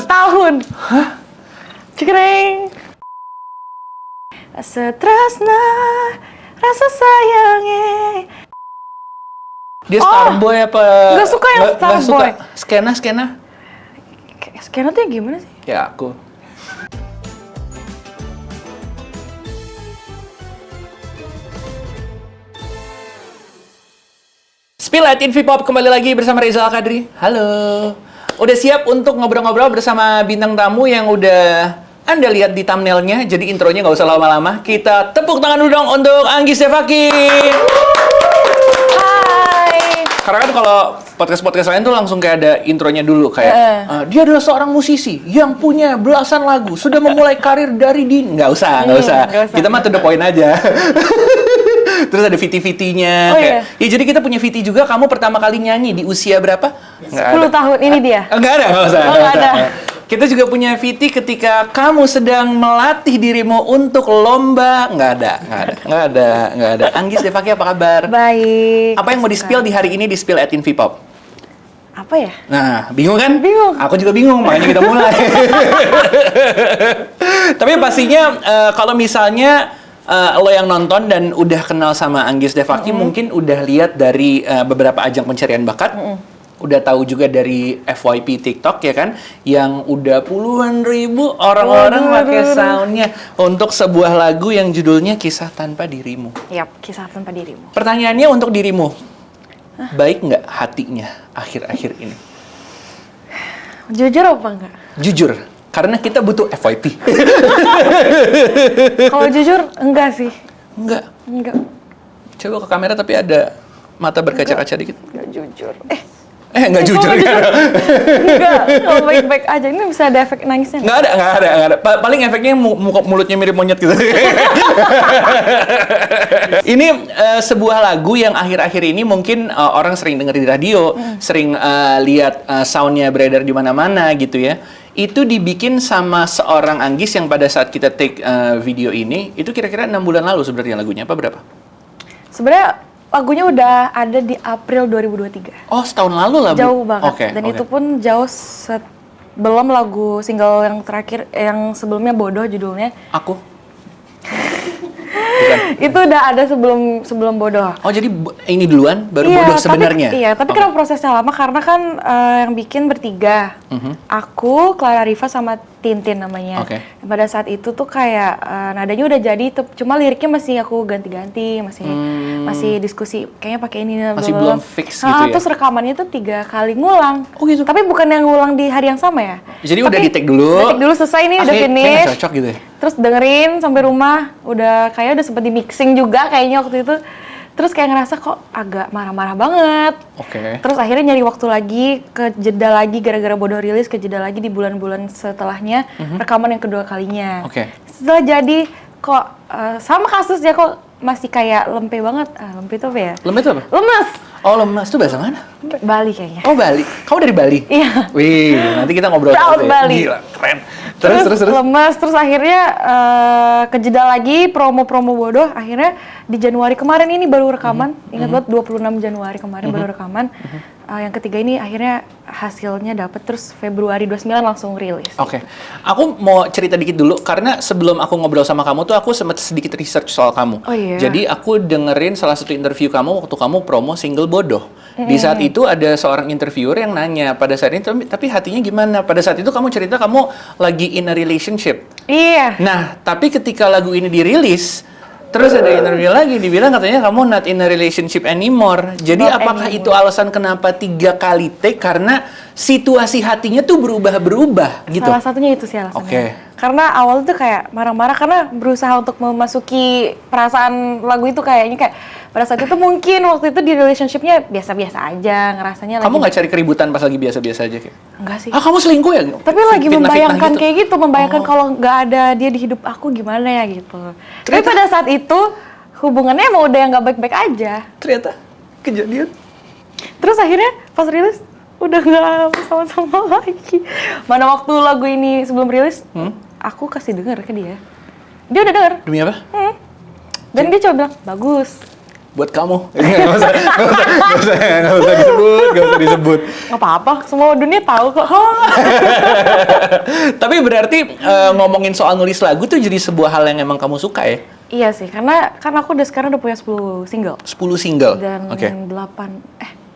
tahun. Hah? Cikreng. Setresna rasa sayangnya. Dia Starboy apa? Nggak suka yang Starboy. Skena? Skena tuh yang gimana sih? Ya aku. Spill at Infipop kembali lagi bersama Rizal Kadri. Halo. Udah siap untuk ngobrol-ngobrol bersama bintang tamu yang udah Anda lihat di thumbnailnya. Jadi intronya nggak usah lama-lama. Kita tepuk tangan dulu dong untuk Anggis Devaki. Hai. Karena kan kalau podcast-podcast lain tuh langsung kayak ada intronya dulu kayak dia adalah seorang musisi yang punya belasan lagu, sudah memulai karir dari dini. Nggak usah. Kita mah to the point aja. Terus ada VT-VT-nya. Ya jadi kita punya VT juga. Kamu pertama kali nyanyi di usia berapa? 10 tahun ini dia. Nggak usah. Nggak ada. Kita juga punya VT ketika kamu sedang melatih dirimu untuk lomba. Nggak ada. Anggis Devaki, apa kabar? Baik. Apa yang mau di-spill di hari ini di Spill at Infipop? Apa ya? Nah, bingung kan? Bingung. Aku juga bingung, makanya kita mulai. Tapi pastinya kalau misalnya lo yang nonton dan udah kenal sama Anggis Devaki, mungkin udah lihat dari beberapa ajang pencarian bakat. Udah tahu juga dari FYP TikTok ya kan, yang udah puluhan ribu orang-orang pakai soundnya untuk sebuah lagu yang judulnya Kisah Tanpa Dirimu. Yap, Kisah Tanpa Dirimu. Pertanyaannya untuk dirimu, baik nggak hatinya akhir-akhir ini? Jujur apa enggak? Jujur, karena kita butuh FYP. Kalau jujur enggak sih. Enggak. Coba ke kamera tapi ada mata berkaca-kaca dikit. Enggak jujur. Nggak jujur. Enggak, kalau baik-baik aja. Ini bisa ada efek nangisnya? Nggak ada. Paling efeknya mulutnya mirip monyet gitu. Ini sebuah lagu yang akhir-akhir ini mungkin orang sering dengar di radio, sering lihat soundnya beredar di mana-mana gitu ya. Itu dibikin sama seorang Anggis yang pada saat kita take video ini, itu kira-kira 6 bulan lalu sebenarnya lagunya, apa berapa? Sebenarnya lagunya udah ada di April 2023. Oh, setahun lalu lah, Bu? Jauh banget. Dan itu pun jauh belum lagu single yang terakhir, yang sebelumnya Bodoh judulnya. Aku? Bukan. Itu udah ada sebelum Bodoh. Oh, jadi ini duluan, baru Bodoh sebenarnya? Tapi karena prosesnya lama, karena kan yang bikin bertiga. Aku, Clara Riva, sama Tintin namanya. Pada saat itu tuh kayak nadanya udah jadi, cuma liriknya masih aku ganti-ganti, masih diskusi, kayaknya pakai ini. Masih belum fix gitu ya? Terus rekamannya tuh 3 kali ngulang. Oh gitu? Tapi bukan yang ngulang di hari yang sama ya. Jadi udah di-take dulu? Di-take dulu, selesai nih, udah finish. Kayaknya cocok gitu ya? Terus dengerin sampai rumah, kayaknya udah sempet di-mixing juga kayaknya waktu itu. Terus kayak ngerasa kok agak marah-marah banget. Terus akhirnya nyari waktu lagi, kejeda lagi gara-gara Bodoh rilis, kejeda lagi di bulan-bulan setelahnya, rekaman yang kedua kalinya. Setelah jadi kok sama kasusnya kok masih kayak lempe banget. Lempe itu apa ya? Lempe itu apa? Lemes. Oh, lemes itu bahasa mana? Bali kayaknya. Oh, Bali. Kamu dari Bali? Iya. Wih, nanti kita ngobrol Proud Bali. Gila, keren. Terus. Lemes, terus akhirnya kejeda lagi promo-promo Bodoh. Akhirnya di Januari kemarin ini baru rekaman. Ingat banget 26 Januari kemarin baru rekaman. Yang ketiga ini akhirnya hasilnya dapet, terus Februari 29 langsung rilis. Aku mau cerita dikit dulu karena sebelum aku ngobrol sama kamu tuh aku sempat sedikit research soal kamu. Jadi aku dengerin salah satu interview kamu waktu kamu promo single Bodoh. Di saat itu ada seorang interviewer yang nanya pada saat ini, tapi hatinya gimana? Pada saat itu kamu cerita kamu lagi in a relationship. Iya. Nah, tapi ketika lagu ini dirilis, terus ada interview lagi, dibilang katanya kamu not in a relationship anymore. Jadi apakah itu alasan kenapa 3 kali take? Karena situasi hatinya tuh berubah-berubah gitu? Salah satunya itu sih alasannya. Karena awal tuh kayak marah-marah karena berusaha untuk memasuki perasaan lagu itu, kayaknya kayak pada saat itu mungkin waktu itu di relationship-nya biasa-biasa aja, ngerasanya kamu nggak cari keributan pas lagi biasa-biasa aja kayak? Enggak sih. Kamu selingkuh ya? Tapi lagi membayangkan gitu. Kayak gitu, membayangkan kalau nggak ada dia di hidup aku gimana ya gitu. Tapi pada saat itu hubungannya emang udah yang nggak baik-baik aja. Ternyata kejadian. Terus akhirnya pas rilis udah nggak sama-sama lagi. Mana waktu lagu ini sebelum rilis, aku kasih denger ke dia. Dia udah denger. Demi apa? Dan dia coba bilang, bagus. buat kamu. Nggak usah disebut. Nggak apa-apa, semua dunia tahu kok. Tapi berarti ngomongin soal nulis lagu tuh jadi sebuah hal yang emang kamu suka ya? Iya sih, karena kan aku sekarang udah punya 10 single. 10 single? Dan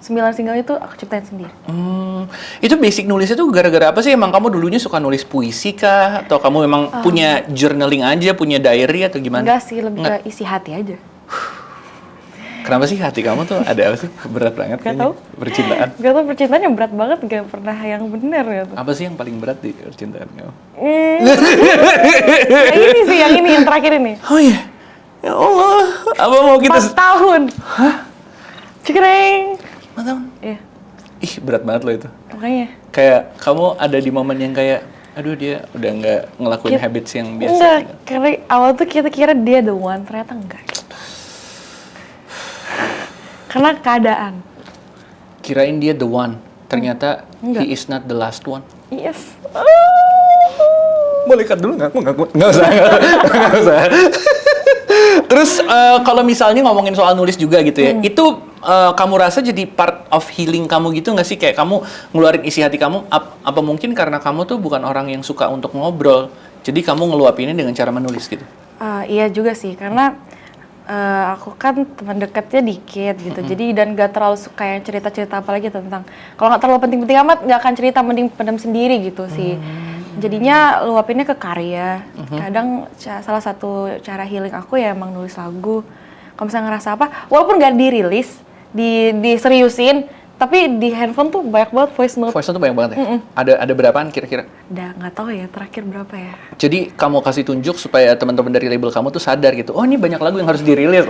9 single itu aku ciptain sendiri. Itu basic nulisnya tuh gara-gara apa sih? Emang kamu dulunya suka nulis puisi kah? Atau kamu memang punya journaling aja, punya diary atau gimana? Enggak sih, lebih ke isi hati aja. Kenapa sih hati kamu tuh ada apa sih? Berat banget Gak kayaknya. tau. Percintaan. Gak tau, percintaan yang berat banget, gak pernah yang bener gitu. Apa sih yang paling berat di percintaan kamu? yang ini, yang terakhir ini. Oh iya? Ya Allah, apa mau kita... 4 tahun. Hah? Cikreng. 4 tahun? Iya. Ih, berat banget loh itu. Makanya. Kayak kamu ada di momen yang kayak, aduh dia udah nggak ngelakuin habits yang biasa. Enggak, karena awal tuh kita kira dia the one, ternyata enggak. Karena keadaan. Kirain dia the one, ternyata Enggak. he is not the last one. Yes. Boleh cut dulu nggak usah. Terus kalau misalnya ngomongin soal nulis juga gitu ya, itu kamu rasa jadi part of healing kamu gitu nggak sih? Kayak kamu ngeluarin isi hati kamu, apa mungkin karena kamu tuh bukan orang yang suka untuk ngobrol, jadi kamu ngeluapinnya dengan cara menulis gitu? Iya juga sih, karena aku kan teman dekatnya dikit gitu, jadi dan gak terlalu suka yang cerita-cerita apalagi tentang, kalau nggak terlalu penting-penting amat nggak akan cerita, mending pendam sendiri gitu sih. Jadinya luapinnya ke karya. Kadang salah satu cara healing aku ya emang nulis lagu. Kalau misalnya ngerasa apa, walaupun nggak dirilis, diseriusin, tapi di handphone tuh banyak banget voice note. Voice note tuh banyak banget ya? Ada berapaan kira-kira? Udah nggak tahu ya terakhir berapa ya. Jadi kamu kasih tunjuk supaya teman-teman dari label kamu tuh sadar gitu, oh ini banyak lagu yang harus dirilis.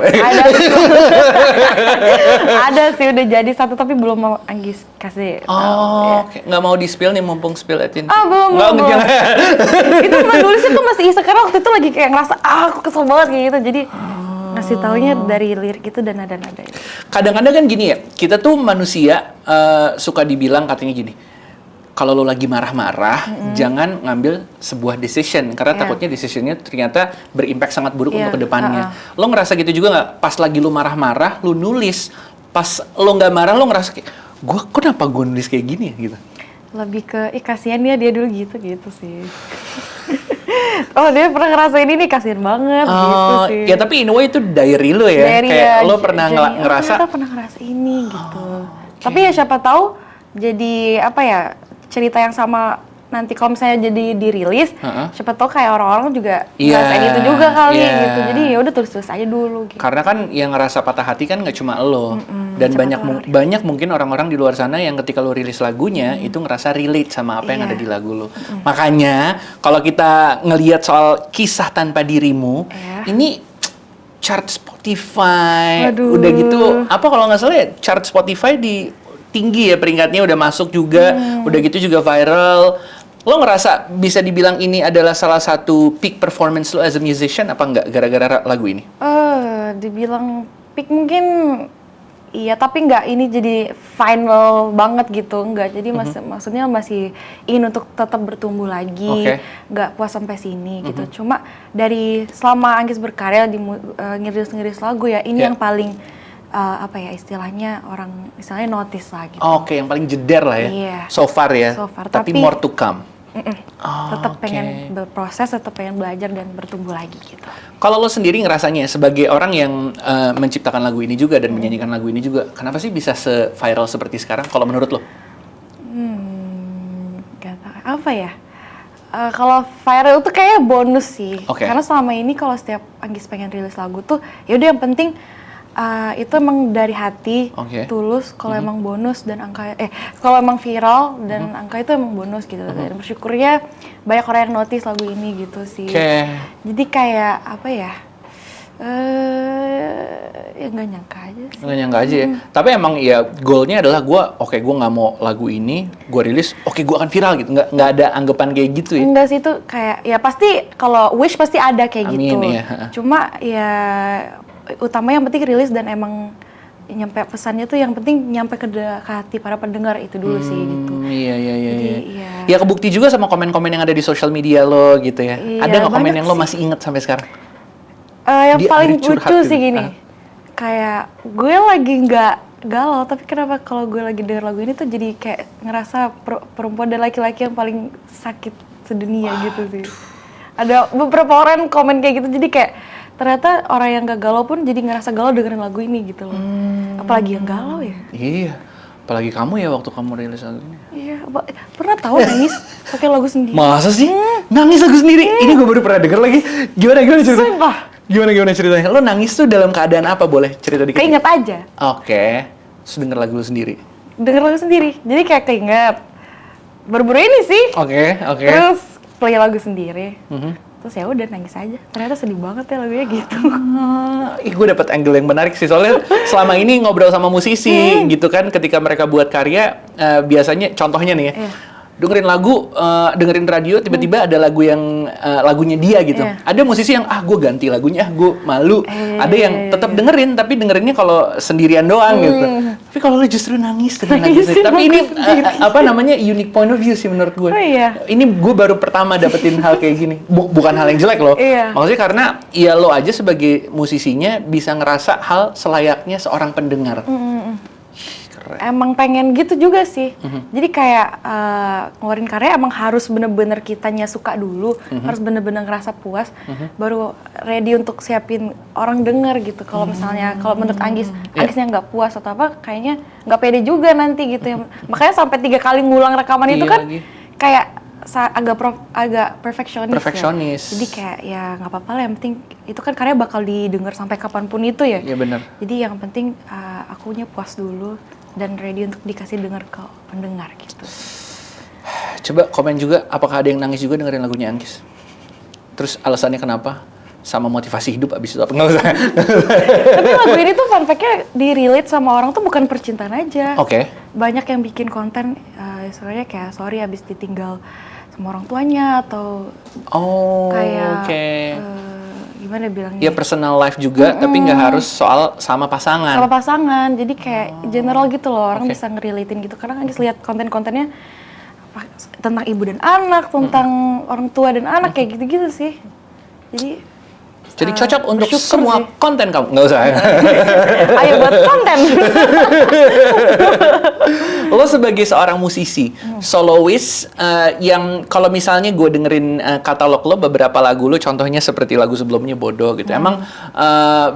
Ada sih udah jadi satu tapi belum mau Anggis kasih. Okay. Nggak mau di-spill nih, mumpung spill atin. Belum. Itu menulisnya tuh masih iseng karena waktu itu lagi kayak ngerasa aku kesel banget kayak gitu, jadi ngasih taunya dari lirik itu dan nada-nada itu. Kadang-kadang kan gini ya, kita tuh manusia suka dibilang katanya gini, kalau lo lagi marah-marah, jangan ngambil sebuah decision, karena takutnya decisionnya ternyata berimpact sangat buruk untuk kedepannya. Lo ngerasa gitu juga nggak? Pas lagi lo marah-marah, lo nulis. Pas lo nggak marah, lo ngerasa kayak, kenapa gue nulis kayak gini ya? Gitu. Lebih ke, kasihan dia dulu gitu sih. Oh dia pernah ngerasain ini, kasihan banget gitu sih. Ya tapi in a way itu diary lo ya, diary kayak ya, lo pernah ngerasa. Ternyata pernah ngerasa ini gitu. Tapi ya siapa tahu jadi apa ya, cerita yang sama nanti kalau misalnya jadi dirilis, siapa tahu kayak orang-orang juga ngerasain itu juga kali gitu. Jadi ya udah tulis-tulis aja dulu gitu. Karena kan yang ngerasa patah hati kan nggak cuma lo, dan banyak mungkin orang-orang di luar sana yang ketika lo rilis lagunya itu ngerasa relate sama apa yang ada di lagu lo. Makanya kalau kita ngelihat soal Kisah Tanpa Dirimu, ini chart Spotify, udah gitu apa kalau nggak salah ya, chart Spotify di tinggi ya peringkatnya, udah masuk juga, udah gitu juga viral. Lo ngerasa bisa dibilang ini adalah salah satu peak performance lo as a musician apa enggak gara-gara lagu ini? Dibilang peak mungkin iya, tapi enggak ini jadi final banget gitu, enggak. Jadi maksudnya masih ingin untuk tetap bertumbuh lagi, enggak puas sampai sini gitu. Cuma dari selama Anggis berkarya di ngiris lagu ya, ini yang paling apa ya istilahnya, orang misalnya notice lah gitu. Yang paling jeder lah ya. Iya. So far ya. Tapi more to come. Tetap pengen berproses, tetap pengen belajar dan bertumbuh lagi gitu. Kalau lo sendiri ngerasanya sebagai orang yang menciptakan lagu ini juga dan menyanyikan lagu ini juga, kenapa sih bisa se-viral seperti sekarang kalau menurut lo? Gak tahu apa ya. Kalau viral itu kayak bonus sih. Karena selama ini kalau setiap Anggis pengen rilis lagu tuh, yaudah yang penting itu emang dari hati, tulus. Kalau emang bonus dan angka, kalau emang viral dan angka itu emang bonus gitu. Dan bersyukurnya banyak orang yang notice lagu ini gitu sih. Jadi kayak apa ya? Ya nggak nyangka aja sih. Nggak nyangka aja ya. Tapi emang ya goalnya adalah gue nggak mau lagu ini gue rilis, gue akan viral gitu. Nggak ada anggapan kayak gitu ya? Enggak sih, itu kayak ya pasti kalau wish pasti ada kayak gitu. Ya. Cuma ya utamanya yang penting rilis dan emang nyampe pesannya tuh yang penting nyampe ke hati para pendengar itu dulu sih gitu. Iya. Ya kebukti juga sama komen-komen yang ada di sosial media lo gitu ya. Ada nggak komen yang lo masih inget sampai sekarang? Yang paling lucu sih gini. kayak gue lagi nggak galau, tapi kenapa kalau gue lagi denger lagu ini tuh jadi kayak ngerasa perempuan dan laki-laki yang paling sakit sedunia gitu sih. Ada beberapa orang komen kayak gitu, jadi kayak ternyata orang yang gak galau pun jadi ngerasa galau dengerin lagu ini gitu loh. Apalagi yang galau ya. Iya, apalagi kamu ya waktu kamu rilis lagu ini. Iya, pernah tahu nangis pakai lagu sendiri. Masa sih? Nangis lagu sendiri? Ini gue baru pernah denger lagi. Gimana ceritanya? Sumpah. Gimana ceritanya? Lo nangis tuh dalam keadaan apa? Boleh cerita dikit? Keinget aja. Oke. Terus denger lagu lo sendiri? Denger lagu sendiri, jadi kayak keinget. Baru-baru ini sih. Oke. Terus play lagu sendiri. Terus ya udah nangis aja. Ternyata sedih banget ya lagunya gitu. Gue dapet angle yang menarik sih, soalnya selama ini ngobrol sama musisi gitu kan, ketika mereka buat karya, biasanya contohnya nih ya, dengerin lagu, dengerin radio, tiba-tiba ada lagu yang lagunya dia gitu. Ada musisi yang gue ganti lagunya, gue malu. Ada yang tetap dengerin, tapi dengerinnya kalau sendirian doang gitu. Tapi kalau lo justru nangis dengan lagu sendiri. Tapi ini unique point of view sih menurut gue. Ini gue baru pertama dapetin hal kayak gini. Bukan hal yang jelek loh. Maksudnya karena ya lo aja sebagai musisinya bisa ngerasa hal selayaknya seorang pendengar. Emang pengen gitu juga sih. Jadi kayak ngeluarin karya emang harus bener-bener kitanya suka dulu, harus bener-bener ngerasa puas, baru ready untuk siapin orang denger gitu. Kalau misalnya, kalau menurut Anggisnya nggak puas atau apa, kayaknya nggak pede juga nanti gitu ya. Makanya sampai 3 kali ngulang rekaman itu kan kayak agak perfeksionis. Ya. Jadi kayak ya nggak apa-apa lah, yang penting itu kan karya bakal didengar sampai kapanpun itu ya. Iya benar. Jadi yang penting akunya puas dulu dan ready untuk dikasih dengar ke pendengar gitu. Coba komen juga, apakah ada yang nangis juga dengerin lagunya Anggis? Terus alasannya kenapa? Sama motivasi hidup abis itu apa? Nggak usah. Tapi lagu ini tuh fun fact-nya di-relate sama orang tuh bukan percintaan aja. Banyak yang bikin konten, soalnya kayak sorry abis ditinggal sama orang tuanya atau kayak gimana bilangnya? Ya personal life juga, tapi nggak harus soal sama pasangan. Sama pasangan, jadi kayak general gitu loh, orang bisa ngerelatein gitu. Karena kan lihat konten-kontennya tentang ibu dan anak, tentang orang tua dan anak, kayak gitu-gitu sih. Jadi cocok untuk semua sih. Konten kamu, nggak usah. Ayo buat konten. Lo sebagai seorang musisi, soloist, yang kalau misalnya gue dengerin katalog lo, beberapa lagu lo, contohnya seperti lagu sebelumnya Bodoh gitu. Emang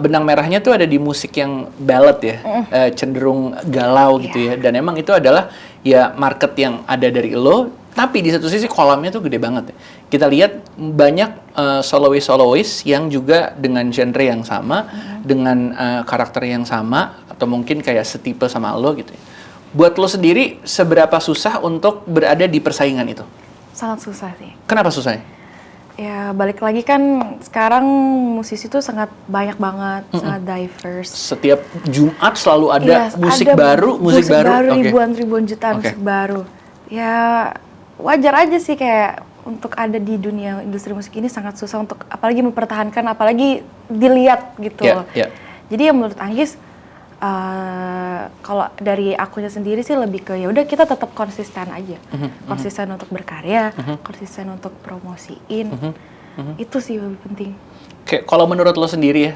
benang merahnya tuh ada di musik yang ballad ya, cenderung galau gitu ya. Dan emang itu adalah ya market yang ada dari lo. Tapi di satu sisi kolamnya tuh gede banget ya. Kita lihat banyak soloist yang juga dengan genre yang sama, dengan karakter yang sama, atau mungkin kayak setipe sama lo gitu ya. Buat lo sendiri, seberapa susah untuk berada di persaingan itu? Sangat susah sih. Kenapa susahnya? Ya balik lagi kan sekarang musisi tuh sangat banyak banget, sangat diverse. Setiap Jumat selalu ada musik baru, ribuan jutaan musik baru. Ya wajar aja sih kayak untuk ada di dunia industri musik ini sangat susah untuk apalagi mempertahankan, apalagi dilihat gitu loh. Jadi ya menurut Anggis, kalau dari akunya sendiri sih lebih ke ya udah kita tetap konsisten aja, konsisten untuk berkarya, konsisten untuk promosiin, itu sih lebih penting. Oke, kalau menurut lo sendiri ya,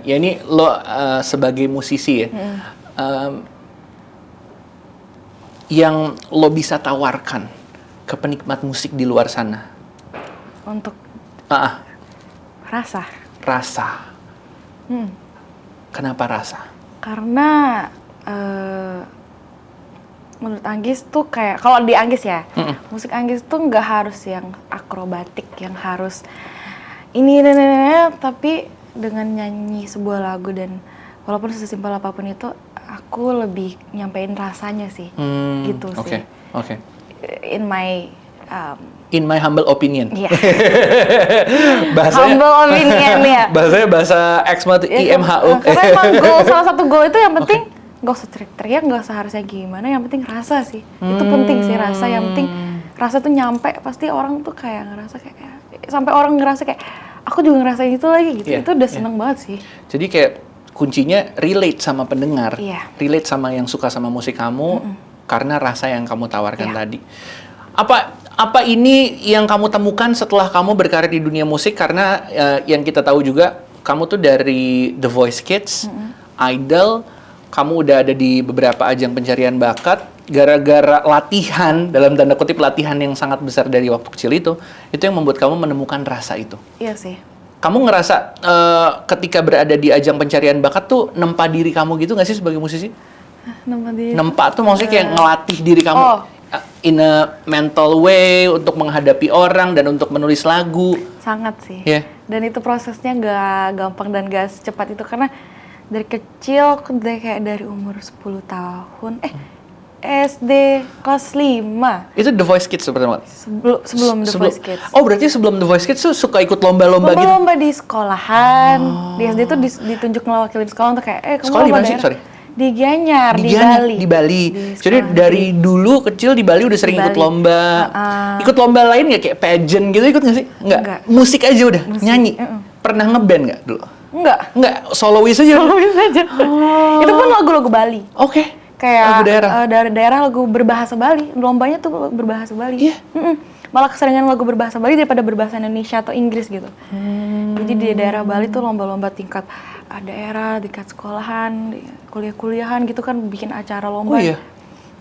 ya ini lo sebagai musisi ya, yang lo bisa tawarkan ke penikmat musik di luar sana? Untuk rasa. Kenapa rasa? Karena menurut Anggis tuh kayak, kalau di Anggis ya, musik Anggis tuh nggak harus yang akrobatik, yang harus ini, tapi dengan nyanyi sebuah lagu dan walaupun sesimpel apapun itu, aku lebih nyampein rasanya sih, gitu sih. In my humble opinion. Bahasanya humble opinion ya. Bahasanya bahasa X-mat IMHO. Karena emang salah satu goal itu yang penting gak usah teriak-teriak, gak usah harusnya gimana, yang penting rasa sih. Itu penting sih, rasa. Yang penting rasa tuh nyampe, pasti orang tuh kayak ngerasa kayak, sampai orang ngerasa kayak aku juga ngerasain itu lagi gitu. Itu udah seneng banget sih. Jadi kayak kuncinya relate sama pendengar, relate sama yang suka sama musik kamu, karena rasa yang kamu tawarkan tadi. Apa ini yang kamu temukan setelah kamu berkarir di dunia musik? Karena yang kita tahu juga kamu tuh dari The Voice Kids, Idol, kamu udah ada di beberapa ajang pencarian bakat, gara-gara latihan, dalam tanda kutip latihan yang sangat besar dari waktu kecil itu yang membuat kamu menemukan rasa itu. Iya sih. Kamu ngerasa ketika berada di ajang pencarian bakat tuh nempa diri kamu gitu nggak sih sebagai musisi? Nempa tuh maksudnya kayak ngelatih diri kamu in a mental way untuk menghadapi orang dan untuk menulis lagu. Sangat sih. Yeah. Dan itu prosesnya gak gampang dan gak secepat itu karena dari kecil aku kayak dari umur 10 tahun SD kelas 5. Itu The Voice Kids sebenarnya. Sebelum The Voice Kids. Oh, berarti sebelum The Voice Kids tuh suka ikut lomba-lomba gitu? Lomba di sekolahan. Di SD tuh ditunjuk ngewakilin sekolah untuk kayak kamu sekolah di lomba mana sih? daerah. Sorry. Di Gianyar, di Bali. Di Bali. Jadi sekolah dari dulu kecil di Bali udah sering ikut lomba. Ikut lomba lain nggak kayak pageant gitu ikut nggak sih? Enggak. Musik aja udah, nyanyi. Pernah ngeband nggak dulu? Enggak, solois aja. Solois aja. Itu pun lagu-lagu Bali. Oke. Kayak lagu daerah. Dari daerah lagu berbahasa Bali. Lombanya tuh berbahasa Bali. Iya. Malah keseringan lagu berbahasa Bali daripada berbahasa Indonesia atau Inggris gitu. Jadi di daerah Bali tuh lomba-lomba tingkat daerah, tingkat sekolahan, kuliah-kuliahan gitu kan bikin acara lomba. Oh iya.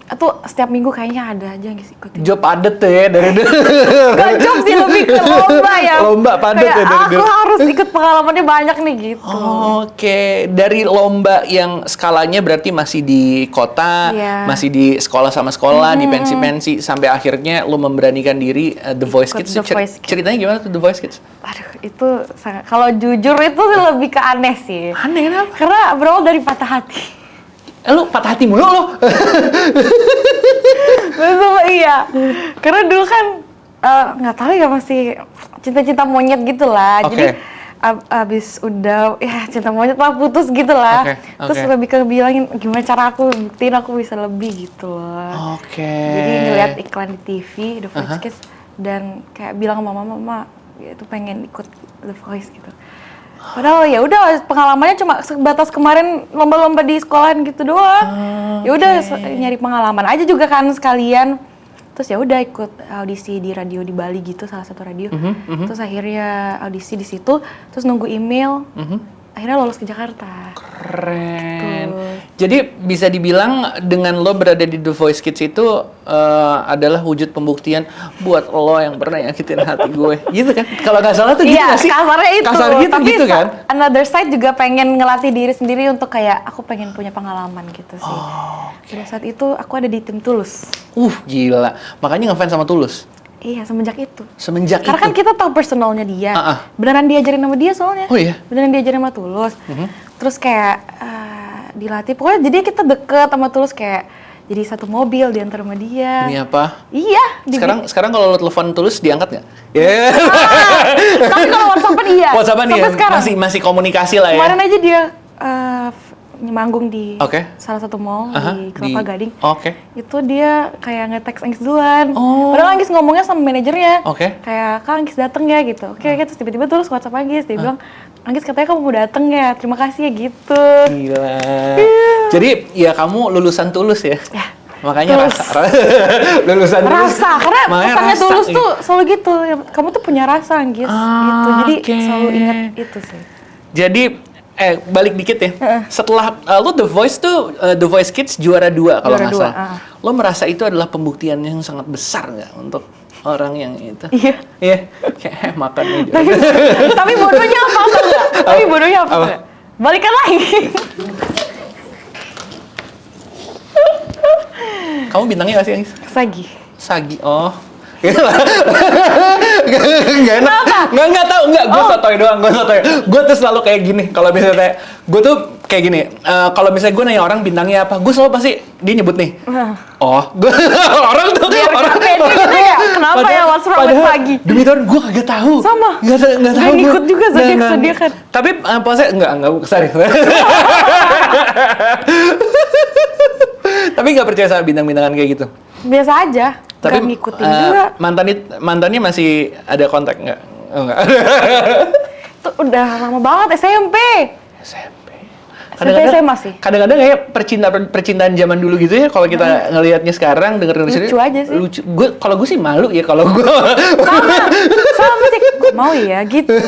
Itu setiap minggu kayaknya ada aja yang ikutin. Job padet tuh ya dari dulu. Gak job sih, lebih ke lomba ya. Lomba padet ya dari dulu. Aku harus ikut pengalamannya banyak nih gitu. Oke. Dari lomba yang skalanya berarti masih di kota, masih di sekolah sama sekolah, di pensi-pensi, sampai akhirnya lo memberanikan diri The Voice Kids. Ceritanya gimana tuh The Voice Kids? Aduh, itu sangat, kalau jujur itu lebih ke aneh sih. Aneh kenapa? Karena berawal dari patah hati. Lu patah hati mulu lo? Betul, iya. Karena dulu kan nggak tahu ya masih cinta-cinta monyet gitu lah. Jadi abis udah cinta monyet lah putus gitu lah. Terus lebih ke bilangin gimana cara aku buktiin aku bisa lebih gitu loh. Jadi ngeliat iklan di TV The Voice Kids dan kayak bilang sama mama itu pengen ikut The Voice gitu. Padahal ya udah pengalamannya cuma sebatas kemarin lomba-lomba di sekolahan gitu doang. Ya udah nyari pengalaman aja juga kan sekalian. Terus ya udah ikut audisi di radio di Bali gitu, salah satu radio. Terus akhirnya audisi di situ, terus nunggu email. Akhirnya lolos ke Jakarta. Keren. Jadi bisa dibilang dengan lo berada di The Voice Kids itu adalah wujud pembuktian buat lo yang pernah nyakitin hati gue. Gitu kan? Kalau nggak salah tuh gitu nggak sih? Kasarnya itu. Kasarnya tapi gitu kan? Another side juga pengen ngelatih diri sendiri untuk kayak aku pengen punya pengalaman gitu sih. Pada saat itu aku ada di tim Tulus. Gila. Makanya ngefans sama Tulus. Iya, semenjak itu. Karena kan kita tahu personalnya dia. Beneran diajarin sama dia soalnya. Oh iya? Beneran diajarin sama Tulus. Terus kayak dilatih. Pokoknya jadi kita deket sama Tulus kayak jadi satu mobil diantar sama dia. Ini apa? Iya. Sekarang kalau lo telepon Tulus diangkat nggak? Tapi kalau WhatsApp-an iya. WhatsApp-an iya. Masih komunikasi lah ya. Kemarin aja dia manggung di salah satu mall di Kelapa Gading. Itu dia kayak nge-text Anggis duluan. Padahal Anggis ngomongnya sama manajernya. Kayak, Kak Anggis dateng ya gitu. Terus tiba-tiba terus WhatsApp Anggis. Dia bilang, Anggis katanya kamu mau dateng ya, terima kasih ya gitu. Gila. Jadi ya kamu lulusan Tulus ya? Ya. Makanya lulusan Tulus. Karena pesannya Tulus tuh selalu gitu. Kamu tuh punya rasa Anggis. Gitu. Jadi selalu ingat itu sih. Jadi balik dikit ya. Setelah lo The Voice tuh The Voice Kids juara 2 kalau nggak salah. Lo merasa itu adalah pembuktian yang sangat besar nggak untuk orang yang itu? Iya. Kayak makan aja. Tapi bodohnya apa enggak? Tapi bodohnya apa enggak? Balikan lagi. Kamu bintangnya nggak sih, Anggis? Sagi. Oh. Gak enak. Nggak tahu. Gue sotoy doang. Gue tuh selalu kayak gini. Kalau misalnya gue tuh kayak gini. Kalau misalnya gue nanya orang bintangnya apa, gue selalu pasti dia nyebut nih. Orang tuh. Orang pede gitu ya. Kenapa ya what's wrong with Sagi? Demi Tuhan, gue kagak tahu. Sama. Nggak tahu. Gak ngikut juga zodiak kan. Tapi pasti enggak sorry. Tapi nggak percaya sama bintang-bintangan kayak gitu. Biasa aja. Tapi ngikutin juga. Mantannya masih ada kontak nggak? Oh, nggak. Itu udah lama banget SMP. Kadang-kadang SMA sih. Kadang-kadang kayak percintaan zaman dulu gitu ya. Kalau kita ngelihatnya sekarang, denger lucu aja sih. Kalau gue sih malu ya kalau gue. Sama sih. Mau ya gitu.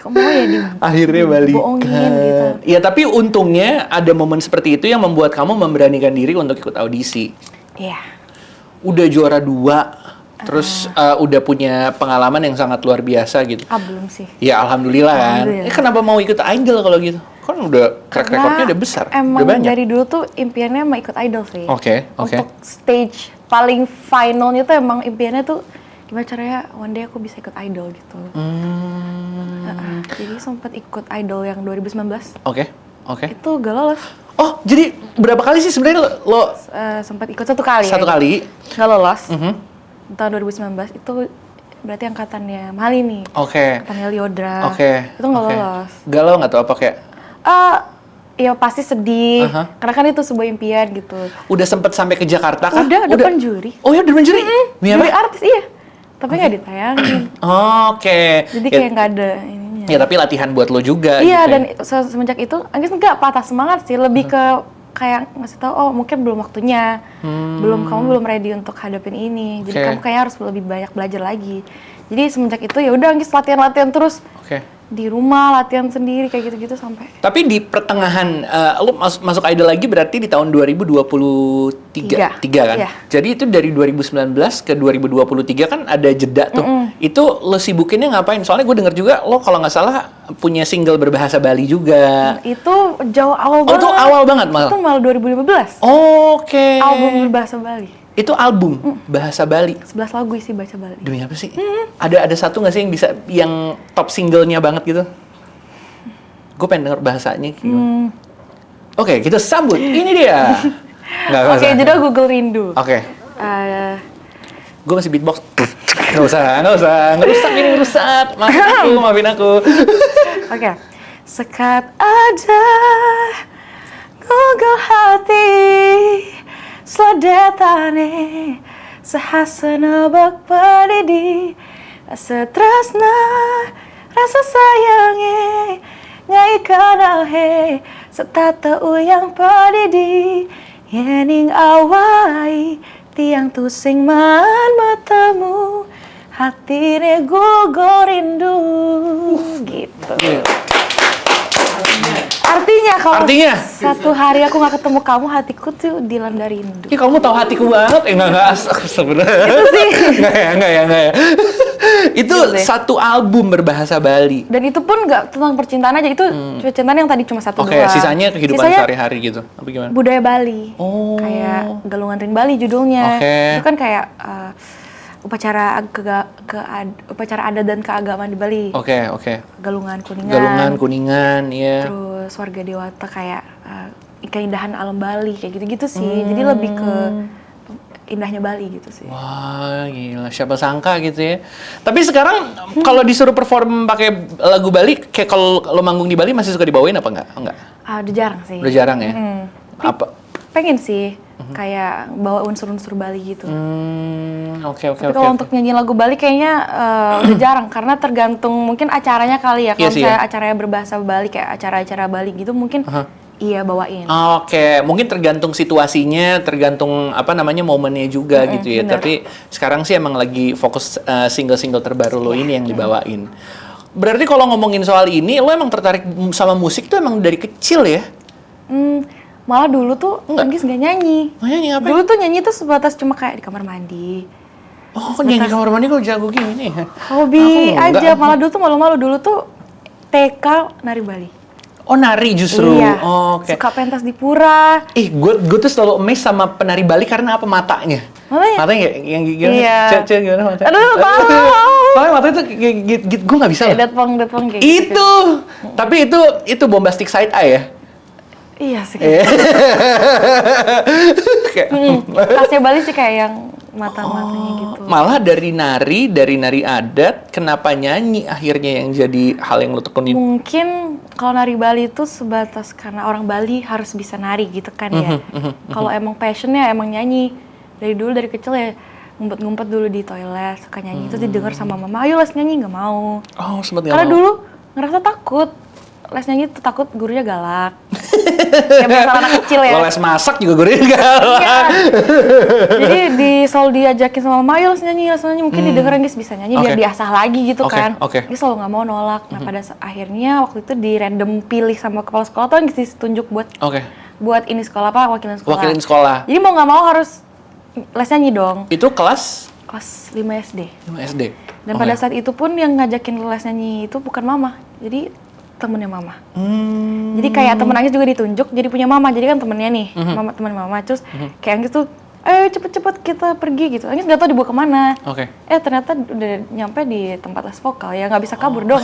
Kok mau ya akhirnya balikan. bohongin gitu. Ya tapi untungnya ada momen seperti itu yang membuat kamu memberanikan diri untuk ikut audisi. Iya. Udah juara 2, terus udah punya pengalaman yang sangat luar biasa gitu. Belum sih. Ya alhamdulillah kan. Alhamdulillah. Kenapa mau ikut idol kalau gitu? Kan udah track recordnya udah besar, emang udah banyak. dari dulu tuh impiannya mau ikut idol sih. Oke. Untuk stage paling finalnya tuh emang impiannya tuh gimana caranya one day aku bisa ikut idol gitu. Jadi sempat ikut idol yang 2019. Oke. Itu gak lolos. Oh, jadi berapa kali sih sebenarnya lo Sempat ikut 1 kali. Satu kali. Gak lolos. Tahun 2019 itu berarti angkatannya Mali nih. Oke. Angkatannya Liodra. Oke. Itu gak lolos. Galau nggak tuh apa kayak? Ya pasti sedih, karena kan itu sebuah impian gitu. Udah sempet sampai ke Jakarta kan? Udah depan juri. Oh ya depan juri? Juri artis, iya. Tapi nggak ditayangin. Oke. Jadi kayak nggak ada ininya. Ya tapi latihan buat lo juga. Iya, gitu dan semenjak itu Anggis nggak patah semangat sih, lebih ke kayak ngasih tahu, oh mungkin belum waktunya, kamu belum ready untuk hadapin ini. Jadi kamu kayak harus lebih banyak belajar lagi. Jadi semenjak itu ya udah Anggis latihan kan. Di rumah latihan sendiri kayak gitu-gitu sampai. Tapi di pertengahan lo masuk idol lagi berarti di tahun 2023 kan? Iya. Jadi itu dari 2019 ke 2023 kan ada jeda tuh. Itu lo sibukinnya ngapain? Soalnya gue denger juga lo kalau nggak salah punya single berbahasa Bali juga. Itu jauh awal banget. Oh itu awal banget malah? Itu malah 2015. Oke. Album berbahasa Bali. Itu album bahasa Bali. 11 lagu isi bahasa Bali. Demi apa sih? Ada satu nggak sih yang bisa yang top singlenya banget gitu? Gue pengen denger bahasanya gimana. Oke, kita sambut. Ini dia. Oke, judul Google Rindu. Oke. Gue masih beatbox. Nggak usah. Ngerusak ini ngerusak. Maafin aku. Oke. Sekat aja Google hati Sledetane sahasana bak padidi Setresna rasa sayange Ngai kanahe setata uyang padidi Yening awai tiang tusing man matamu Hatine gugur rindu gitu. Artinya satu hari aku nggak ketemu kamu, hatiku tuh dilanda rindu. Ya kamu tahu hatiku banget. Enggak sebenarnya. Itu sih. Enggak ya. Itu satu album berbahasa Bali. Dan itu pun nggak tentang percintaan aja, itu percintaan yang tadi cuma satu doang. Sisanya kehidupan sehari-hari gitu. Apa gimana? Budaya Bali. Oh. Kayak Galungan Ring Bali judulnya. Itu kan kayak upacara adat dan keagamaan di Bali. Oke. Galungan Kuningan, iya. Terus Warga Dewata kayak keindahan alam Bali kayak gitu-gitu sih. Jadi lebih ke indahnya Bali gitu sih. Wah, gila. Siapa sangka gitu ya. Tapi sekarang kalau disuruh perform pakai lagu Bali, kayak kalau lo manggung di Bali masih suka dibawain apa enggak? Udah jarang sih. Udah jarang ya? Apa? Pengen sih. Kayak bawa unsur-unsur Bali gitu. Oke. Tapi kalau untuk nyanyi lagu Bali kayaknya udah jarang karena tergantung mungkin acaranya kali ya. Kalau misalnya acaranya berbahasa Bali kayak acara-acara Bali gitu mungkin iya bawain. Oke, mungkin tergantung situasinya, tergantung momennya juga gitu ya. Bener. Tapi sekarang sih emang lagi fokus single-single terbaru lo ini yang dibawain. Berarti kalau ngomongin soal ini, lo emang tertarik sama musik tuh emang dari kecil ya? Malah dulu tuh Anggis nggak nyanyi. Nyanyi apa? Dulu tuh nyanyi tuh sebatas cuma kayak di kamar mandi. Oh, nyanyi di kamar mandi kok jago gini? Hobi aja. Malah dulu tuh malu-malu. Dulu tuh TK nari Bali. Oh, nari justru? Iya. Oke. Suka pentas di pura. Gue tuh selalu amazed sama penari Bali karena apa? Matanya. Matanya yang gimana? Iya. Gimana matanya? Aduh, tahu. Soalnya matanya tuh gue nggak bisa lah. Datpong kayak itu. Gitu. Tapi itu bombastic side eye ya? Iya sih. Khasnya Bali sih kayak yang mata-matanya gitu. Malah dari nari adat, kenapa nyanyi akhirnya yang jadi hal yang lo tekunin? Mungkin kalau nari Bali itu sebatas karena orang Bali harus bisa nari gitu kan ya. Kalau emang passionnya emang nyanyi. Dari kecil ya ngumpet-ngumpet dulu di toilet, suka nyanyi. Itu didengar sama mama, ayo les nyanyi, nggak mau. Oh, sempet nggak mau? Karena dulu ngerasa takut. Les nyanyi tuh takut gurunya galak. Kayak biasa anak kecil ya. Lo les masak juga gue galak. Iya. Jadi selalu diajakin sama mama, ayo les nyanyi mungkin didengerin Gis bisa nyanyi biar diasah lagi gitu kan. Gis selalu nggak mau nolak. Nah pada akhirnya waktu itu di random pilih sama kepala sekolah tuh Gis ditunjuk buat ini sekolah apa wakilin sekolah. Jadi mau nggak mau harus les nyanyi dong. Itu kelas 5 SD. 5 SD. Dan pada saat itu pun yang ngajakin les nyanyi itu bukan mama. Jadi temennya mama. Jadi kayak temen Anggis juga ditunjuk jadi punya mama. Jadi kan temennya nih, temen mama. Terus kayak Anggis tuh, ayo cepet-cepet kita pergi gitu. Anggis nggak tahu dibawa kemana. Ternyata udah nyampe di tempat les vokal ya nggak bisa kabur dong.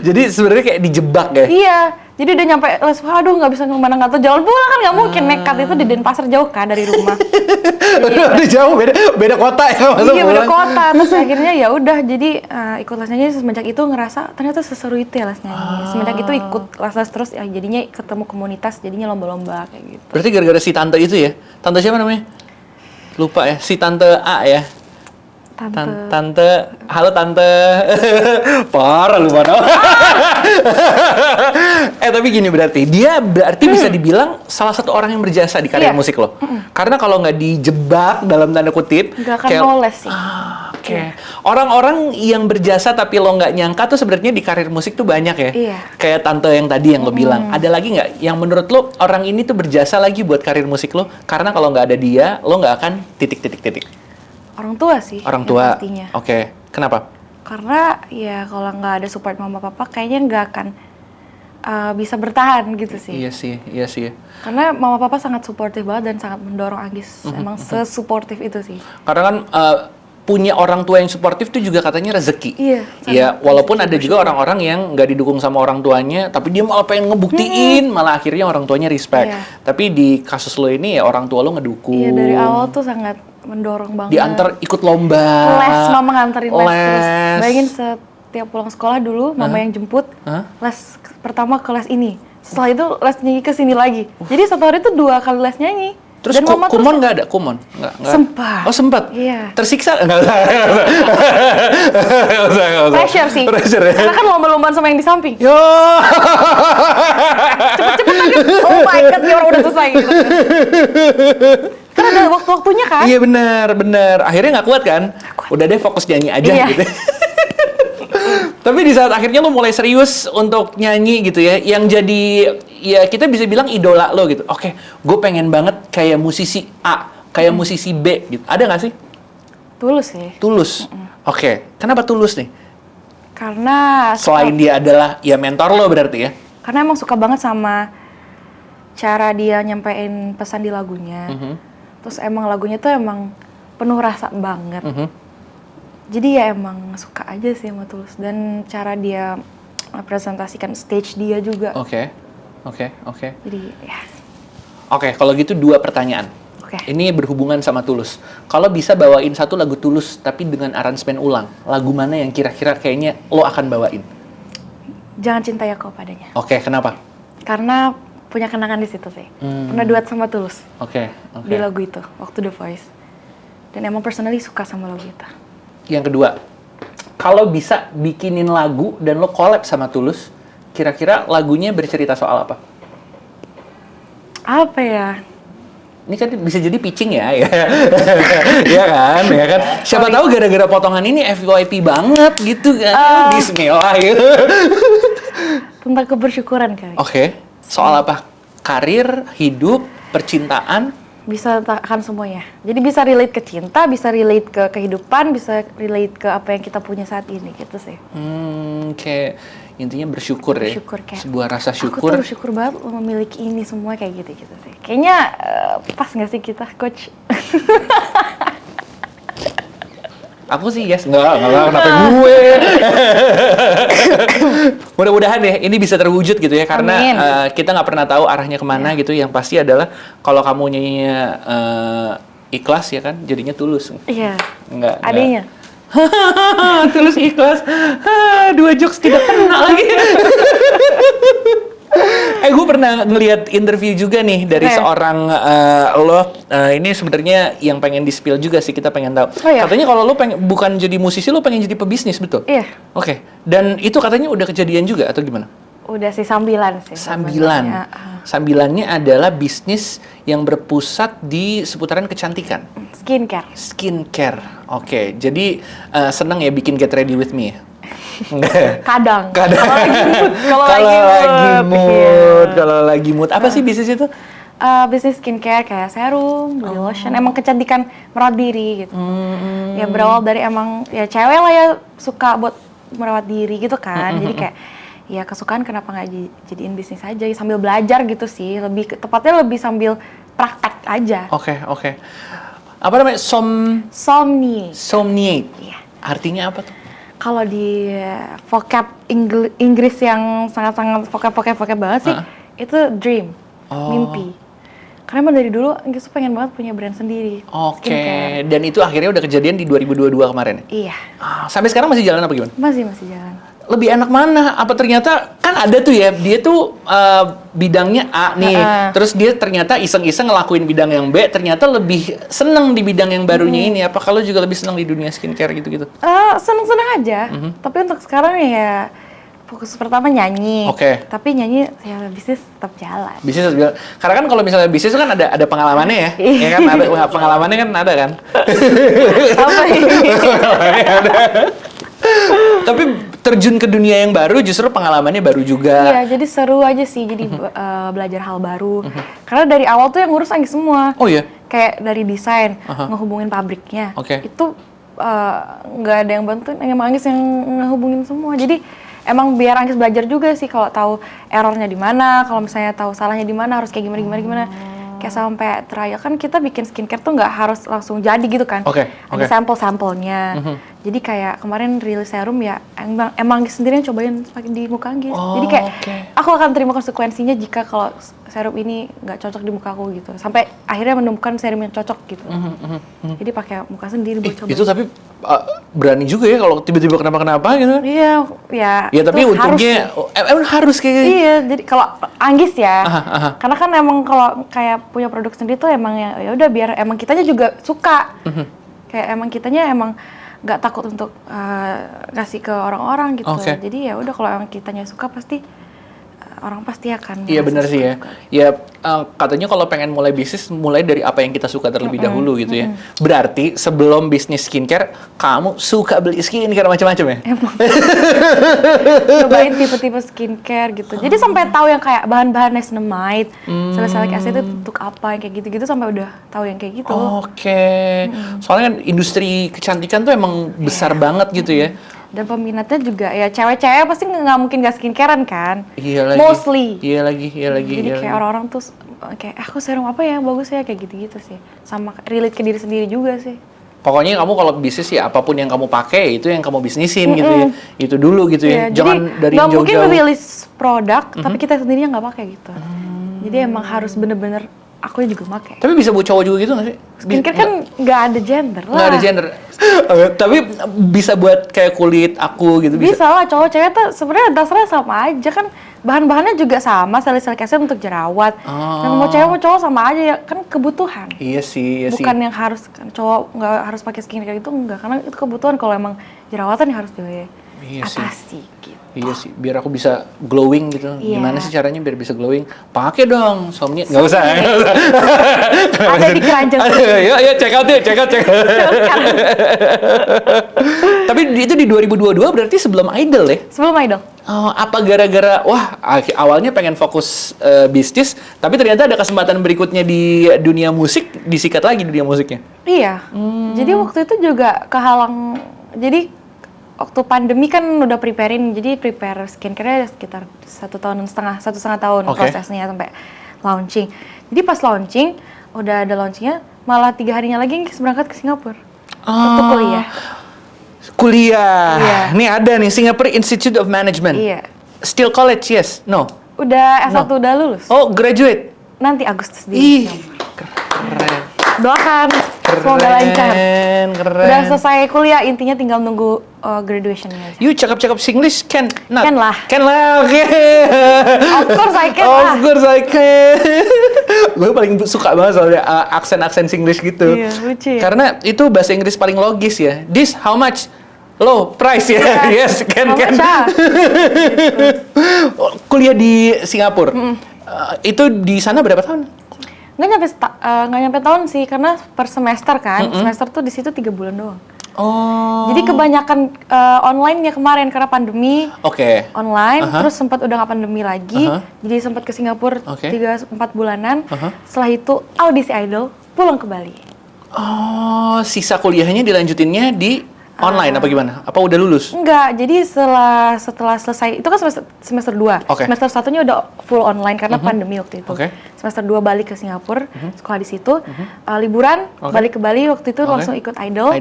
Jadi sebenarnya kayak dijebak ya? Iya. Jadi udah nyampe les, aduh nggak bisa kemana, nggak tahu jalan pulang kan nggak mungkin, nekat itu di Denpasar jauh kan dari rumah. Udah jauh, beda kota ya masa iya beda kota. Terus akhirnya ya udah jadi ikut les nyanyi. Semenjak itu ngerasa ternyata seseru itu ya les nyanyi. Semenjak itu ikut les terus ya, jadinya ketemu komunitas, jadinya lomba-lomba kayak gitu. Berarti gara-gara si tante itu ya? Tante siapa namanya? Lupa ya, si tante A ya? Tante, halo tante. Parah lu mana? Tapi gini berarti, dia bisa dibilang salah satu orang yang berjasa di karir musik lo. Karena kalau nggak dijebak dalam tanda kutip, nggak akan noles sih. Orang-orang yang berjasa tapi lo nggak nyangka tuh sebenarnya di karir musik tuh banyak ya. Kayak tante yang tadi yang lo bilang. Ada lagi nggak yang menurut lo orang ini tuh berjasa lagi buat karir musik lo? Karena kalau nggak ada dia, lo nggak akan titik. Orang tua sih. Orang tua. Kenapa? Karena ya kalau nggak ada support mama papa kayaknya nggak akan bisa bertahan gitu sih. Iya sih. Karena mama papa sangat suportif banget dan sangat mendorong Anggis. Emang sesuportif itu sih. Karena kan punya orang tua yang suportif itu juga katanya rezeki. Iya. Walaupun ada juga orang-orang yang nggak didukung sama orang tuanya, tapi dia malah pengen ngebuktiin, malah akhirnya orang tuanya respect. Tapi di kasus lo ini ya orang tua lo ngedukung. Iya, dari awal tuh sangat mendorong banget. Diantar ikut lomba. Les, mama nganterin les terus. Bayangin setiap pulang sekolah dulu, mama yang jemput. Les pertama ke les ini. Setelah itu les nyanyi ke sini lagi. Jadi satu hari tuh 2 kali les nyanyi. Terus kumon nggak ada? Kumon? Nggak. Sempat. Oh sempat? Iya. Tersiksa? Nggak usah. Pressure sih. Pressure ya? Karena kan lomba-lombaan sama yang di samping. Yo. Cepet-cepet aja. Oh my God, ya orang udah selesai gitu. Kan ada waktu-waktunya kan? Iya benar. Akhirnya nggak kuat kan? Udah deh fokus nyanyi aja gitu. Tapi di saat akhirnya lo mulai serius untuk nyanyi gitu ya, yang jadi ya kita bisa bilang idola lo gitu. Oke, gue pengen banget kayak musisi A, kayak musisi B gitu. Ada nggak sih? Tulus sih. Tulus. Oke, kenapa Tulus nih? Karena selain dia adalah ya mentor lo berarti ya? Karena emang suka banget sama cara dia nyampein pesan di lagunya. Terus emang lagunya tuh emang penuh rasa banget. Jadi ya emang suka aja sih sama Tulus. Dan cara dia presentasikan stage dia juga. Oke. Jadi ya. Oke, kalau gitu 2 pertanyaan. Ini berhubungan sama Tulus. Kalau bisa bawain satu lagu Tulus tapi dengan aransemen ulang, lagu mana yang kira-kira kayaknya lo akan bawain? Jangan Cintai Aku Padanya. Oke, kenapa? Karena punya kenangan di situ sih. Pernah duet sama Tulus. Di lagu itu, waktu The Voice. Dan emang personally suka sama lagu itu. Yang kedua, kalau bisa bikinin lagu dan lo collab sama Tulus, kira-kira lagunya bercerita soal apa? Apa ya? Ini kan bisa jadi pitching ya. Iya kan? Siapa tahu gara-gara potongan ini FYP banget gitu kan. Bismillah gitu. Tentang kebersyukuran kali. Soal apa? Karir, hidup, percintaan? Bisa akan semuanya. Jadi bisa relate ke cinta, bisa relate ke kehidupan, bisa relate ke apa yang kita punya saat ini gitu sih. Kayak intinya bersyukur ya. Kayak, sebuah rasa syukur. Aku tuh bersyukur banget memiliki ini semua kayak gitu sih. Kayaknya pas nggak sih kita, Coach? Aku sih yes, enggak kenapa gue. Mudah-mudahan deh ini bisa terwujud gitu ya, karena kita nggak pernah tahu arahnya kemana gitu. Yang pasti adalah kalau kamu nyanyinya ikhlas ya kan, jadinya tulus. Iya. Enggak. Adanya. Tulus ikhlas. 2 jokes tidak kena lagi. Gue pernah ngelihat interview juga nih dari seorang ini sebenarnya yang pengen di-spill juga sih, kita pengen tahu. Katanya kalau lo bukan jadi musisi, lo pengen jadi pebisnis, betul? Iya. Dan itu katanya udah kejadian juga atau gimana? Udah sih sambilan sih. Sambilan. Sambilannya adalah bisnis yang berpusat di seputaran kecantikan. Skincare. Oke, jadi seneng ya bikin Get Ready With Me ya? Kadang. Kalau lagi mood. Apa sih bisnis itu? Bisnis skincare kayak serum, body lotion, emang kecantikan merawat diri gitu. Ya berawal dari emang ya cewek lah ya suka buat merawat diri gitu kan. Jadi kayak ya kesukaan kenapa nggak jadiin bisnis aja sambil belajar gitu sih. Tepatnya lebih sambil praktek aja. Oke. Apa namanya? Somniate. Iya. Artinya apa tuh? Kalau di vocab Inggris yang sangat-sangat vocab banget sih, itu dream, mimpi. Karena emang dari dulu Anggis tuh pengen banget punya brand sendiri. Oke. Dan itu akhirnya udah kejadian di 2022 kemarin? Iya. Sampai sekarang masih jalan apa gimana? Masih jalan. Lebih enak mana? Apa ternyata kan ada tuh ya, dia tuh bidangnya A nih, terus dia ternyata iseng-iseng ngelakuin bidang yang B, ternyata lebih seneng di bidang yang barunya ini. Apa kalau juga lebih seneng di dunia skincare gitu-gitu? Seneng-seneng aja. Tapi untuk sekarang ya fokus pertama nyanyi. Tapi nyanyi ya bisnis tetap jalan. Karena kan kalau misalnya bisnis itu kan ada pengalamannya ya. Ya kan ada pengalamannya kan ada kan. Apa ini? Tapi terjun ke dunia yang baru justru pengalamannya baru juga. Iya, jadi seru aja sih. Jadi belajar hal baru. Karena dari awal tuh yang ngurus Anggis semua. Oh iya? Kayak dari desain, ngehubungin pabriknya. Itu nggak ada yang bantuin, emang Anggis yang ngehubungin semua. Jadi emang biar Anggis belajar juga sih kalau tahu errornya di mana, kalau misalnya tahu salahnya di mana, harus kayak gimana. Kayak sampai trial kan kita bikin skincare tuh nggak harus langsung jadi gitu kan. Ada sampel-sampelnya. Jadi kayak kemarin rilis serum ya emang Anggis sendiri yang cobain pakai di muka Anggis. Jadi kayak aku akan terima konsekuensinya jika kalau serum ini nggak cocok di muka aku gitu. Sampai akhirnya menemukan serum yang cocok gitu. Jadi pakai muka sendiri buat coba. Itu tapi berani juga ya kalau tiba-tiba kenapa-kenapa gitu. Iya, ya. Ya tapi untungnya emang harus kayak gitu. Iya, jadi kalau Anggis ya. Karena kan emang kalau kayak punya produk sendiri tuh emang ya udah biar emang kitanya juga suka. Kayak emang kitanya emang nggak takut untuk ngasih ke orang-orang gitu. Jadi ya udah kalau emang kitanya suka pasti orang pasti akan. Iya benar sih ya. Ya katanya kalau pengen mulai bisnis mulai dari apa yang kita suka terlebih dahulu gitu ya. Berarti sebelum bisnis skincare kamu suka beli skincare macam-macam ya? Emang. Cobain tipe-tipe skincare gitu. Jadi sampai tahu yang kayak bahan-bahan niacinamide, salicylic acid itu untuk apa yang kayak gitu-gitu sampai udah tahu yang kayak gitu. Soalnya kan industri kecantikan tuh emang besar banget gitu ya. Dan peminatnya juga ya cewek-cewek pasti nggak mungkin nggak skincarean kan. Iya lagi. Mostly. Iya lagi. Jadi kayak orang-orang tuh kayak aku serum apa ya bagus ya kayak gitu-gitu sih. Sama relate ke diri sendiri juga sih. Pokoknya kamu kalau bisnis ya apapun yang kamu pakai itu yang kamu bisnisin gitu ya. Itu dulu gitu ya. Jangan dari jauh-jauh. Nggak mungkin rilis produk tapi kita sendiri nggak pakai gitu. Jadi emang harus bener-bener aku juga pakai. Tapi bisa buat cowok juga gitu nggak sih? Skincare kan nggak ada gender lah. Nggak ada gender. Tapi bisa buat kayak kulit aku gitu bisa. Bisa lah, cowok cewek tuh sebenarnya dasarnya sama aja kan. Bahan-bahannya juga sama, salicylic acid untuk jerawat. Yang mau cewek mau cowok sama aja ya, kan kebutuhan. Iya sih. Bukan yang harus cowok nggak harus pakai skincare itu enggak, karena itu kebutuhan. Kalau emang jerawatan ya harus diatasi gitu. Iya sih, biar aku bisa glowing gitu. Gimana sih caranya biar bisa glowing? Pakai dong Somniate. Nggak usah. Ada di keranjang. Yuk, check out. Tapi itu di 2022 berarti sebelum Idol ya? Sebelum Idol. Apa gara-gara, awalnya pengen fokus bisnis, tapi ternyata ada kesempatan berikutnya di dunia musik, disikat lagi dunia musiknya? Iya. Jadi waktu itu juga kehalang, jadi waktu pandemi kan udah prepare skincare sekitar 1,5 tahun prosesnya sampai launching. Jadi pas launching, udah ada launchingnya, malah 3 harinya lagi berangkat ke Singapura untuk kuliah. Iya. Ini ada nih, Singapore Institute of Management. Iya. Still college, yes? No? Udah S1 udah lulus. Oh, graduate? Nanti Agustus di keren. Doakan, semoga lancar. Keren. Udah selesai kuliah, intinya tinggal nunggu graduation-nya aja. You cakap-cakap Singlish can not? Can lah, oke. Of course I can Of course I can. Gue paling suka banget soalnya aksen-aksen Singlish gitu. Iya, lucu ya. Karena itu bahasa Inggris paling logis ya. This, how much? Low price ya, yes, kan. Kuliah di Singapura, itu di sana berapa tahun? Nggak nyampe tahun sih, karena per semester kan, semester tuh di situ 3 bulan doang. Oh. Jadi kebanyakan online-nya kemarin karena pandemi. Online, terus sempat udah nggak pandemi lagi, jadi sempat ke Singapura 3-4 bulanan. Setelah itu audisi idol, pulang ke Bali. Oh, sisa kuliahnya dilanjutinnya di online apa gimana? Apa udah lulus? Enggak, jadi setelah selesai, itu kan semester 2. Semester 1-nya udah full online karena pandemi waktu itu. Semester 2 balik ke Singapura, sekolah di situ. Liburan, balik ke Bali waktu itu langsung ikut idol.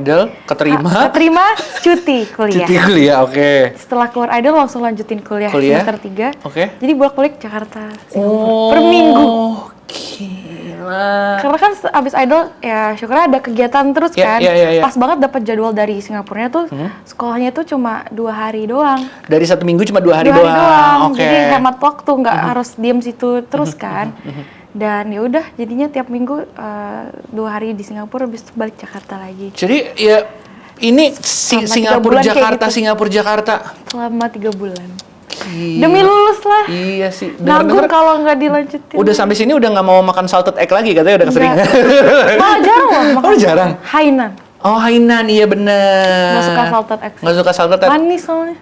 Keterima, cuti kuliah. Cuti kuliah, Setelah keluar idol langsung lanjutin kuliah semester 3. Jadi bolak-balik Jakarta, Singapura. Per minggu. Karena kan abis idol ya syukurnya ada kegiatan terus kan. Pas banget dapat jadwal dari Singapurnya tuh sekolahnya tuh cuma 2 hari doang. Dari 1 minggu cuma 2 hari doang. Jadi hemat waktu, nggak harus diem situ terus kan. Dan ya udah jadinya tiap minggu 2 hari di Singapura, habis itu balik Jakarta lagi. Jadi ya ini Singapura Jakarta gitu. Singapura Jakarta selama 3 bulan. Demi lulus lah. Iya sih. Nanggung kalau nggak dilanjutin. Udah sampai sini udah nggak mau makan salted egg lagi katanya, udah keseringan. Malah jarang loh makan. Oh jarang? Hainan. Oh Hainan, iya bener. Nggak suka salted egg. Nggak suka salted egg. Manis soalnya.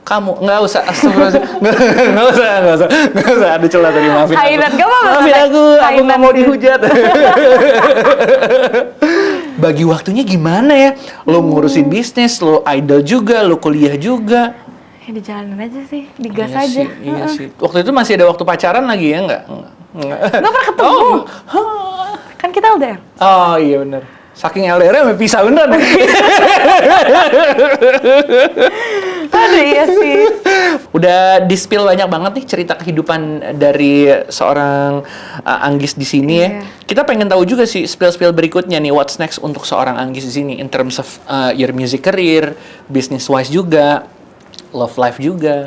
Kamu nggak usah, nggak usah, ada celah tadi, maafin aku. Hainan, gak apa-apa. Maafin aku nggak mau dihujat. Bagi waktunya gimana ya? Lo ngurusin bisnis, lo idol juga, lo kuliah juga. Ya dijalanin aja sih, digas aja. Iya sih. Waktu itu masih ada waktu pacaran lagi ya, nggak? Nggak pernah ketemu. Kan kita LDR. Oh iya benar. Saking LDR-nya sampai pisah bener. Aduh iya sih. Udah di-spill banyak banget nih cerita kehidupan dari seorang Anggis di sini ya. Kita pengen tahu juga sih spill-spill berikutnya nih, what's next untuk seorang Anggis di sini in terms of your music career, business wise juga, love life juga.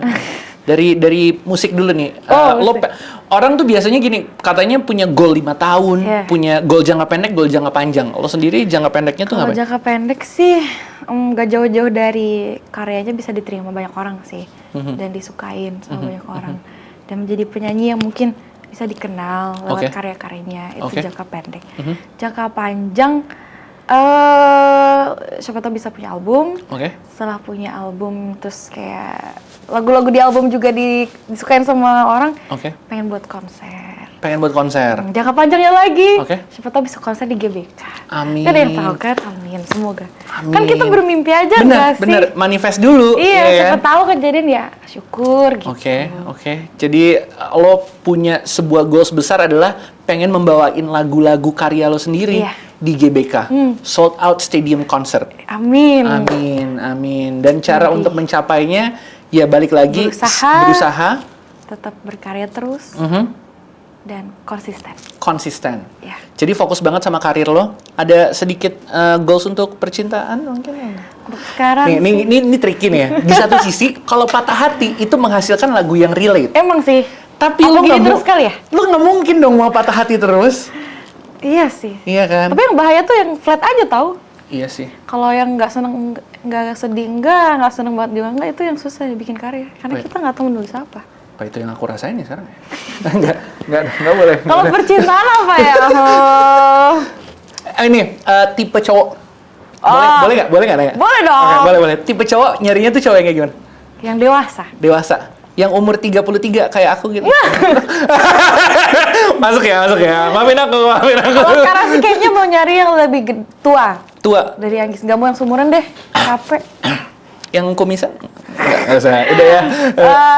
Dari musik dulu nih. Orang tuh biasanya gini, katanya punya goal 5 tahun, punya goal jangka pendek, goal jangka panjang. Lo sendiri jangka pendeknya tuh ngapain? Kalau jangka pendek sih gak jauh-jauh dari karyanya bisa diterima banyak orang sih. Dan disukain sama banyak orang. Dan menjadi penyanyi yang mungkin bisa dikenal lewat karya-karyanya. Itu jangka pendek. Jangka panjang, siapa tahu bisa punya album. Setelah punya album, terus kayak lagu-lagu di album juga disukain sama orang. Pengen buat konser. Jangka panjangnya lagi. Siapa tahu bisa konser di GBK. Amin. Kan ada yang tahu kan? Amin. Semoga. Amin. Kan kita bermimpi aja nggak sih? Bener. Manifest dulu. Iya. Siapa tahu kejadian ya syukur gitu. Jadi lo punya sebuah goals besar adalah pengen membawain lagu-lagu karya lo sendiri di GBK. Sold out stadium concert. Amin. Dan cara untuk mencapainya ya balik lagi berusaha, tetap berkarya terus, dan konsisten. Ya. Jadi fokus banget sama karir lo. Ada sedikit goals untuk percintaan mungkin? Untuk sekarang ini tricky nih ya. Di satu sisi kalau patah hati itu menghasilkan lagu yang relate. Emang sih. Tapi lo nggak terus kali ya? Lo nggak mungkin dong mau patah hati terus. Iya sih. Iya kan. Tapi yang bahaya tuh yang flat aja tahu. Iya sih. Kalau yang nggak seneng, nggak sedih, nggak seneng banget juga nggak, itu yang susah bikin karya. Karena kita nggak tahu menulis apa. Apa itu yang aku rasain nih sekarang? Nggak boleh. Kalau percintaan apa ya? Ini tipe cowok. Boleh nggak nanya? Boleh dong. Boleh. Tipe cowok nyarinya tuh cowok yang kayak gimana? Yang dewasa. Yang umur 33 kayak aku gitu. Masuk ya. Maafin aku. Kalau sekarang sih kayaknya mau nyari yang lebih tua. Dari Anggis, nggak mau yang seumuran deh. Capek. Yang kumisan? Nggak usah. Udah ya.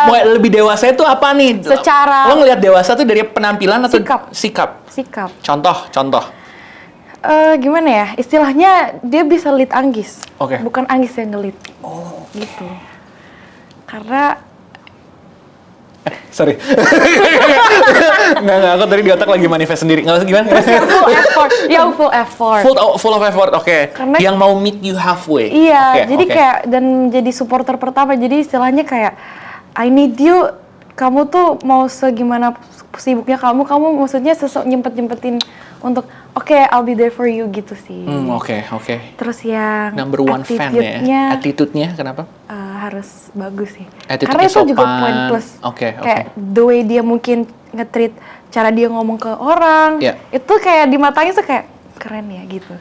Mau lebih dewasa itu apa nih? Secara. Lo ngelihat dewasa tuh dari penampilan atau sikap? Contoh. Gimana ya? Istilahnya dia bisa lead Anggis. Bukan Anggis yang nge-lead. Gitu. Karena sorry. Nggak, aku tadi di otak lagi manifest sendiri. Nggak usah gimana? Terus yang full effort. Full of effort, Karena yang mau meet you halfway. Iya, jadi kayak, dan jadi supporter pertama. Jadi istilahnya kayak, I need you, kamu tuh mau segimana sibuknya kamu maksudnya nyempet-nyempetin untuk oke, I'll be there for you gitu sih. Oke. Terus yang Number one fan ya. Attitude-nya kenapa? Harus bagus sih. Attitude-nya Karena itu juga sopan. poin plus. Oke. Kayak the way dia mungkin nge-treat, cara dia ngomong ke orang, Yeah. itu kayak di matanya tuh kayak keren ya gitu.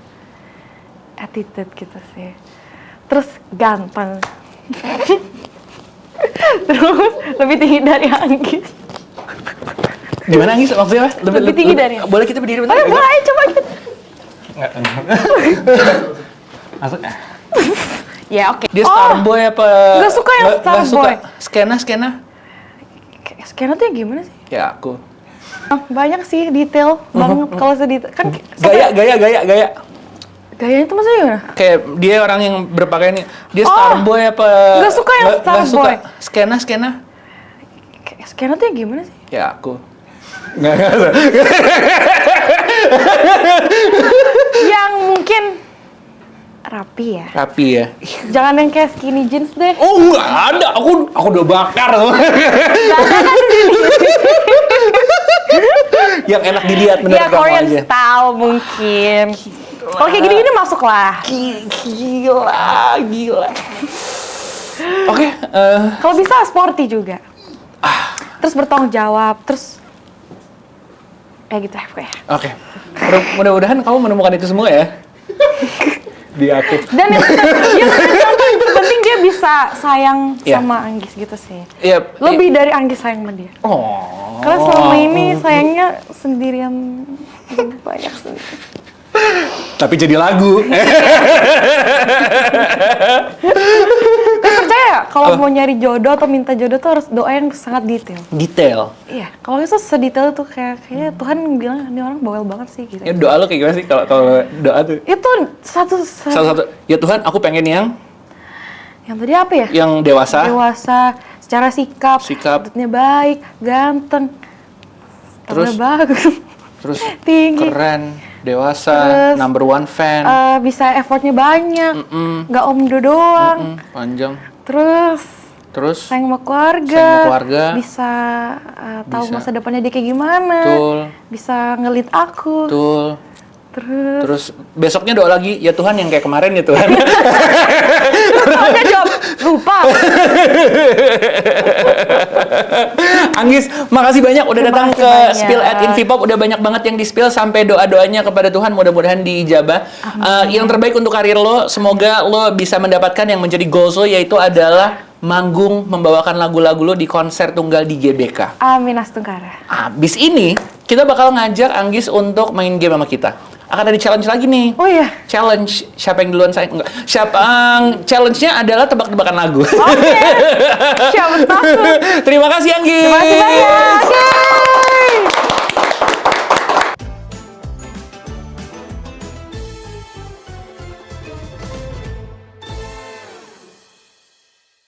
Attitude gitu sih. Terus ganteng. Terus lebih tinggi dari Anggis. Gimana Anggis? Maksudnya apa? Lebih tinggi dari. Boleh kita berdiri bentar? Boleh, ayo coba kita. Masuk ya? Ya oke. Dia Starboy apa? Nggak suka yang Starboy. Skena? Skena tuh gimana sih? Ya aku. Banyak sih, detail banget kalau sedetail. Kan Gaya. gayanya tuh maksudnya gimana? Kayak dia orang yang berpakaian dia Starboy apa? Nggak suka yang Starboy. Skena? Skena tuh gimana sih? Ya aku. Yang mungkin rapi ya. Rapi ya. Jangan yang kayak skinny jeans deh. Oh nggak ada, aku udah bakar. Yang enak dilihat menurut Ya kamu Korean aja. style mungkin. Kalau kayak gini-gini masuk lah. Gila. Oke. Kalau bisa sporty juga. Terus bertanggung jawab, terus gitu ya pokoknya. Oke. Mudah-mudahan kamu menemukan itu semua ya. Di aku. Dan yang penting dia bisa sayang sama Anggis gitu sih. Lebih dari Anggis sayang sama dia. Oh. Karena selama ini sayangnya sendirian, banyak sendiri. Tapi jadi lagu. Percaya ya, kalau mau nyari jodoh atau minta jodoh tuh harus doa yang sangat detail. Detail. Iya, kalau itu sedetail tuh kayaknya Tuhan bilang ini orang bawel banget sih gitu. Ya doa lo kayak gimana sih kalau doa tuh? Itu satu. Ya Tuhan, aku pengen yang tadi apa ya? Yang dewasa. Dewasa, secara sikap. Attitude-nya baik, ganteng. Terus bagus. Terus tinggi. Keren, dewasa, number one fan. Bisa effortnya banyak. Nggak omdo doang. Panjang. Terus sayang sama keluarga. Bisa tahu bisa. masa depannya dia kayak gimana. Betul. Bisa ngelit aku. Betul. Terus besoknya doa lagi, ya Tuhan yang kayak kemarin ya Tuhan. Udah jawab, lupa. Anggis, makasih banyak udah datang ke Spill at Invipop. Udah banyak banget yang di-spill sampai doa-doanya kepada Tuhan mudah-mudahan diijabah. Yang terbaik untuk karir lo, semoga lo bisa mendapatkan yang menjadi goals lo, yaitu adalah manggung, membawakan lagu-lagu lo di konser tunggal di GBK. Amin astungkara. Abis ini, kita bakal ngajak Anggis untuk main game sama kita. Akan ada challenge lagi nih. Oh iya? Challenge. Siapa yang duluan saya? Enggak. Challenge-nya adalah tebak-tebakan lagu. Oke. Siapa takut? Terima kasih, Anggis. Terima kasih banyak.